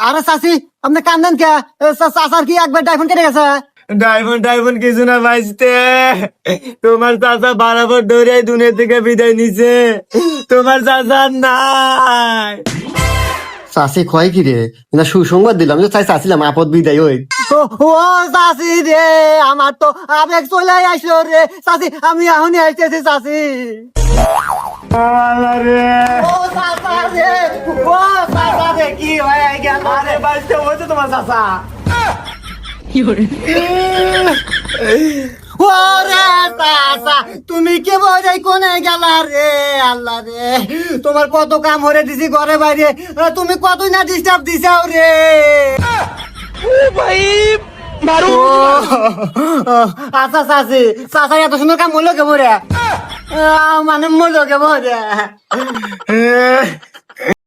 আরে চাচি আপনি কান্দেন কে? চাচার কি একবার ডাইফোন কেটে গেছে? ডাইফোন কিছু না ভাইস্তে, তোমার চাচা বরাবর ধরে দুনিয়া থেকে বিদায় নিছে, তোমার চাচা নাই। চাচি কয় কি রে? না সুসংবাদ দিলাম যে চাইছিলাম আপদ বিদায় ওই। ও চাচি রে, আমার তো আবেগ চলে আসলো রে চাচি, আমি এখনই আসতেছি চাচি। আরে ও চাচা রে, ও চাচা রে, কি হয়ে গেল? আরে ভাইস্তে, ওই তো তোমার চাচা। ওরে চাচা, তুমি কে বোঝাই কোনে গেলা রে? আল্লাহ রে, তোমার কত কাম হরে দিছি ঘরে বাইরে, তুমি কতই না ডিস্টার্ব দিছাও রে। আচ্ছা চাচি, চাচা এত সুন্দর কাম হলো কেমন রে? মানে মরলো কেমন রে?